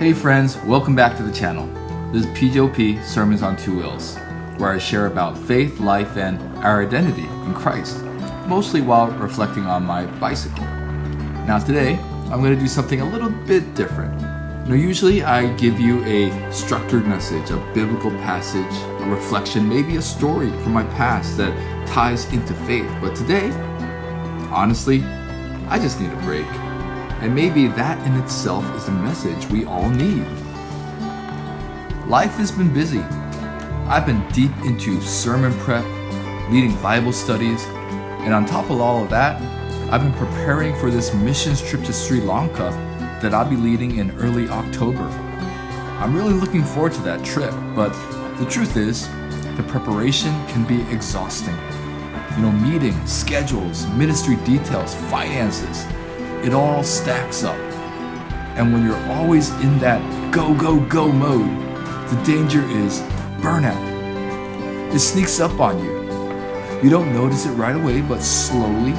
Hey friends, welcome back to the channel. This is PJOP Sermons on Two Wheels, where I share about faith, life, and our identity in Christ, mostly while reflecting on my bicycle. Now today, I'm going to do something a little bit different. Usually I give you a structured message, a biblical passage, a reflection, maybe a story from my past that ties into faith. But today, honestly, I just need a break. And maybe that in itself is the message we all need. Life has been busy. I've been deep into sermon prep, leading Bible studies, and on top of all of that, I've been preparing for this missions trip to Sri Lanka that I'll be leading in early October. I'm really looking forward to that trip, but the truth is, the preparation can be exhausting. Meetings, schedules, ministry details, finances, it all stacks up. And when you're always in that go, go, go mode, the danger is burnout. It sneaks up on you. You don't notice it right away, but slowly,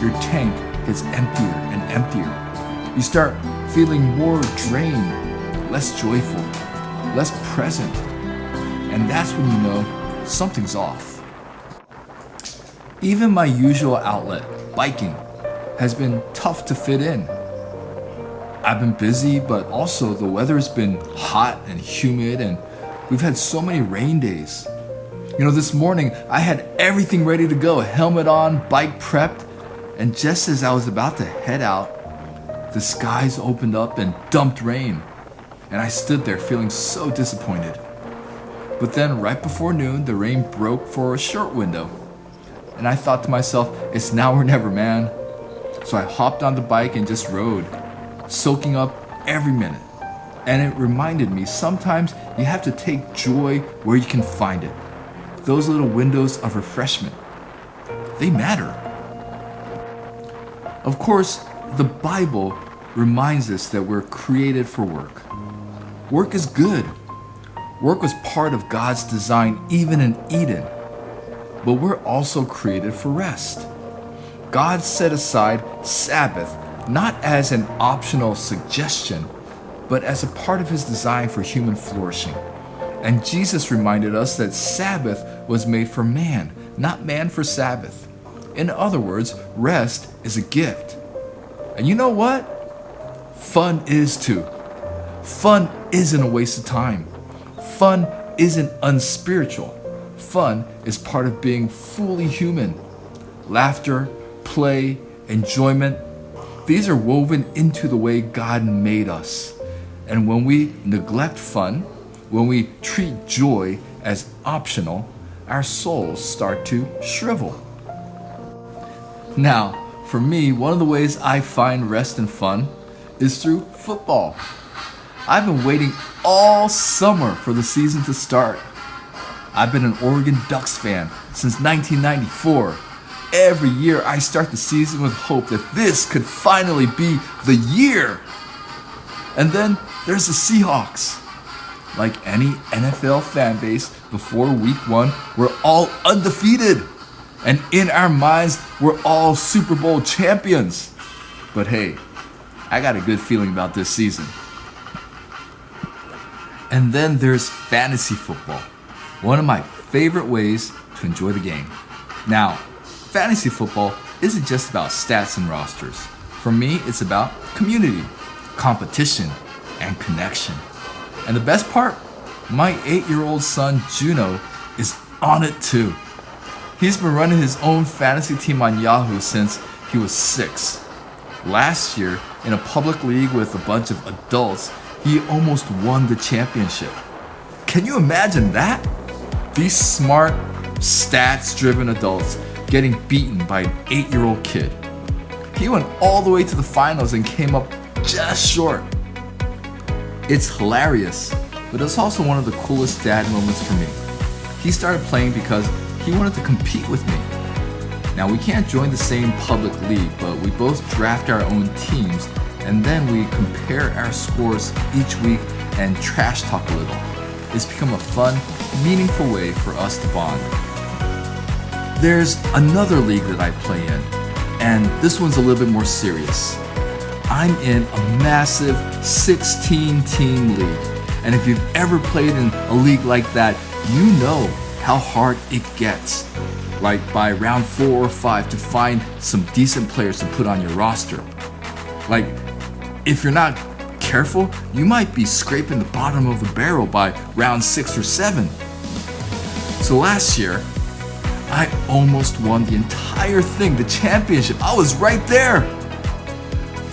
your tank gets emptier and emptier. You start feeling more drained, less joyful, less present. And that's when you know something's off. Even my usual outlet, biking, has been tough to fit in. I've been busy, but also the weather's been hot and humid, and we've had so many rain days. This morning I had everything ready to go, helmet on, bike prepped, and just as I was about to head out, the skies opened up and dumped rain, and I stood there feeling so disappointed. But then right before noon, the rain broke for a short window, and I thought to myself, it's now or never, man. So I hopped on the bike and just rode, soaking up every minute. And it reminded me sometimes you have to take joy where you can find it. Those little windows of refreshment, they matter. Of course, the Bible reminds us that we're created for work. Work is good. Work was part of God's design even in Eden. But we're also created for rest. God set aside Sabbath not as an optional suggestion, but as a part of his design for human flourishing. And Jesus reminded us that Sabbath was made for man, not man for Sabbath. In other words, rest is a gift. And you know what? Fun is too. Fun isn't a waste of time. Fun isn't unspiritual. Fun is part of being fully human. Laughter, play, enjoyment, these are woven into the way God made us. And when we neglect fun, when we treat joy as optional, our souls start to shrivel. Now, for me, one of the ways I find rest and fun is through football. I've been waiting all summer for the season to start. I've been an Oregon Ducks fan since 1994. Every year I start the season with hope that this could finally be the year. And then there's the Seahawks. Like any NFL fan base, before week 1, we're all undefeated. And in our minds, we're all Super Bowl champions. But hey, I got a good feeling about this season. And then there's fantasy football, one of my favorite ways to enjoy the game. Now, fantasy football isn't just about stats and rosters. For me, it's about community, competition, and connection. And the best part, my 8-year-old son Juno is on it too. He's been running his own fantasy team on Yahoo since he was 6. Last year, in a public league with a bunch of adults, he almost won the championship. Can you imagine that? These smart, stats-driven adults getting beaten by an 8-year-old kid. He went all the way to the finals and came up just short. It's hilarious, but it's also one of the coolest dad moments for me. He started playing because he wanted to compete with me. Now, we can't join the same public league, but we both draft our own teams, and then we compare our scores each week and trash talk a little. It's become a fun, meaningful way for us to bond. There's another league that I play in, and this one's a little bit more serious. I'm in a massive 16-team league. And if you've ever played in a league like that, you know how hard it gets. Like by round 4 or 5 to find some decent players to put on your roster. Like if you're not careful, you might be scraping the bottom of the barrel by round 6 or 7. So last year, I almost won the entire thing, the championship. I was right there.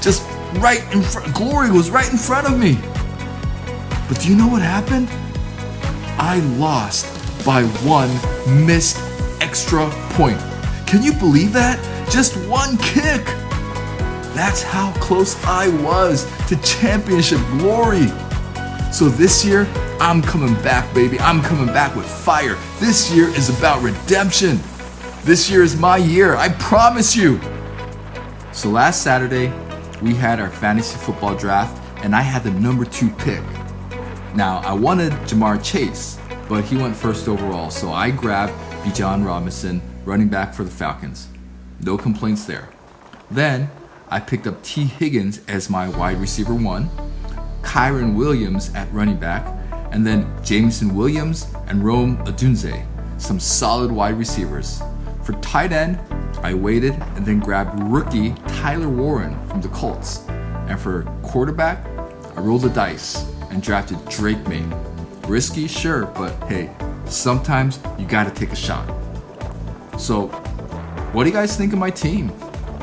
Just right in front. Glory was right in front of me. But do you know what happened? I lost by 1 missed extra point. Can you believe that? Just 1 kick. That's how close I was to championship glory. So this year, I'm coming back, baby. I'm coming back with fire. This year is about redemption. This year is my year, I promise you. So last Saturday, we had our fantasy football draft, and I had the number 2 pick. Now, I wanted Jamar Chase, but he went first overall, so I grabbed Bijan Robinson, running back for the Falcons. No complaints there. Then, I picked up T. Higgins as my wide receiver 1, Kyron Williams at running back, and then Jameson Williams and Rome Odunze, some solid wide receivers. For tight end, I waited and then grabbed rookie Tyler Warren from the Colts. And for quarterback, I rolled the dice and drafted Drake May. Risky, sure, but hey, sometimes you gotta take a shot. So, what do you guys think of my team?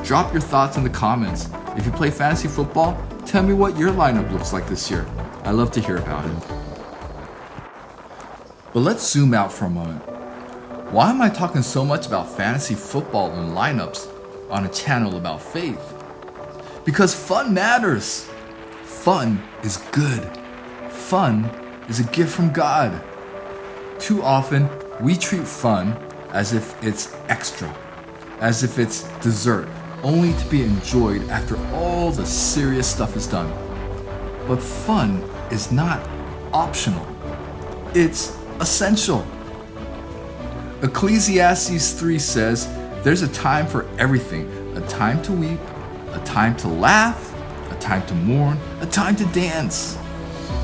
Drop your thoughts in the comments. If you play fantasy football, tell me what your lineup looks like this year. I love to hear about it. But let's zoom out for a moment. Why am I talking so much about fantasy football and lineups on a channel about faith? Because fun matters. Fun is good. Fun is a gift from God. Too often, we treat fun as if it's extra, as if it's dessert, only to be enjoyed after all the serious stuff is done. But fun is not optional. It's essential. Ecclesiastes 3 says, there's a time for everything, a time to weep, a time to laugh, a time to mourn, a time to dance.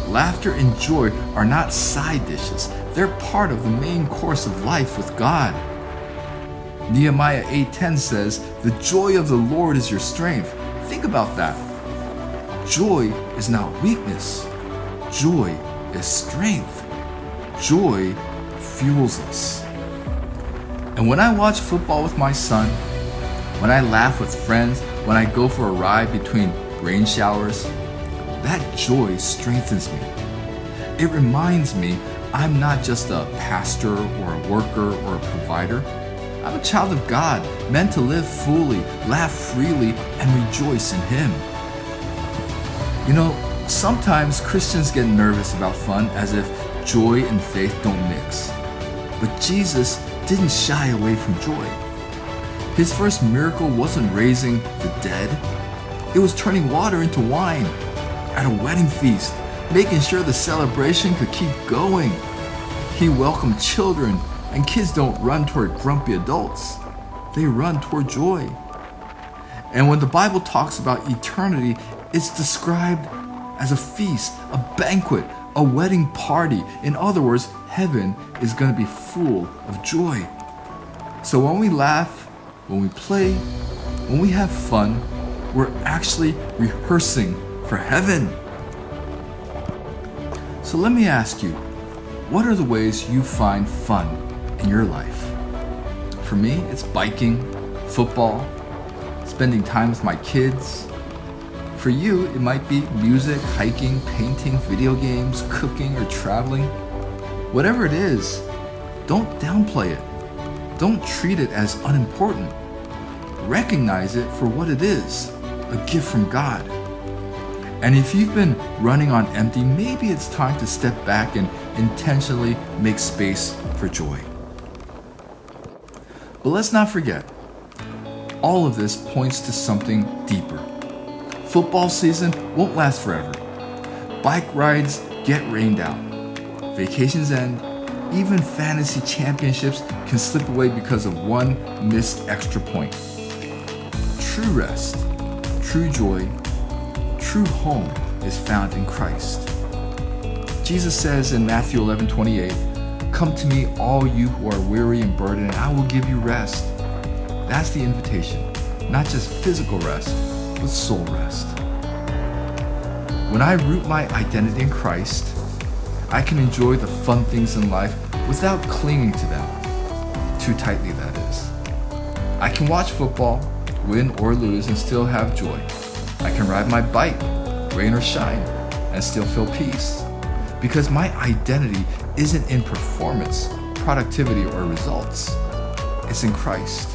Laughter and joy are not side dishes. They're part of the main course of life with God. Nehemiah 8:10 says, the joy of the Lord is your strength. Think about that. Joy is not weakness. Joy is strength. Joy fuels us. And when I watch football with my son, when I laugh with friends, when I go for a ride between rain showers, that joy strengthens me. It reminds me I'm not just a pastor or a worker or a provider. I'm a child of God, meant to live fully, laugh freely, and rejoice in Him. You know, sometimes Christians get nervous about fun as if joy and faith don't mix. But Jesus didn't shy away from joy. His first miracle wasn't raising the dead. It was turning water into wine at a wedding feast, making sure the celebration could keep going. He welcomed children, and kids don't run toward grumpy adults. They run toward joy. And when the Bible talks about eternity, it's described as a feast, a banquet, a wedding party. In other words, heaven is going to be full of joy. So when we laugh, when we play, when we have fun, we're actually rehearsing for heaven. So let me ask you, what are the ways you find fun in your life? For me, it's biking, football, spending time with my kids. For you, it might be music, hiking, painting, video games, cooking, or traveling. Whatever it is, don't downplay it. Don't treat it as unimportant. Recognize it for what it is, a gift from God. And if you've been running on empty, maybe it's time to step back and intentionally make space for joy. But let's not forget, all of this points to something deeper. Football season won't last forever. Bike rides get rained out. Vacations end. Even fantasy championships can slip away because of one missed extra point. True rest, true joy, true home is found in Christ. Jesus says in Matthew 11:28, "Come to me, all you who are weary and burdened, and I will give you rest." That's the invitation, not just physical rest, but soul rest. When I root my identity in Christ, I can enjoy the fun things in life without clinging to them, too tightly that is. I can watch football, win or lose, and still have joy. I can ride my bike, rain or shine, and still feel peace. Because my identity isn't in performance, productivity, or results. It's in Christ.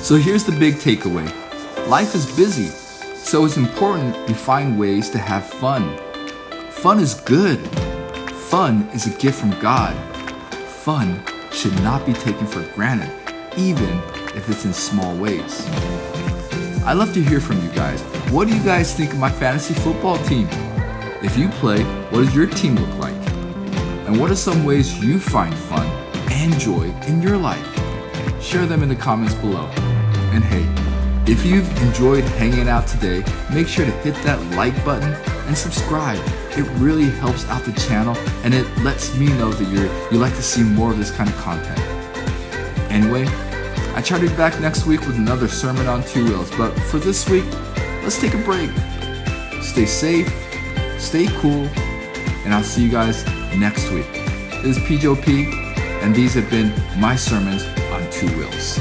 So here's the big takeaway. Life is busy, so it's important we find ways to have fun. Fun is good. Fun is a gift from God. Fun should not be taken for granted, even if it's in small ways. I'd love to hear from you guys. What do you guys think of my fantasy football team? If you play, what does your team look like? And what are some ways you find fun and joy in your life? Share them in the comments below. And hey, if you've enjoyed hanging out today, make sure to hit that like button and subscribe. It really helps out the channel and it lets me know that you like to see more of this kind of content. Anyway, I try to be back next week with another sermon on two wheels, but for this week, let's take a break. Stay safe, stay cool, and I'll see you guys next week. This is PJOP, and these have been my sermons on two wheels.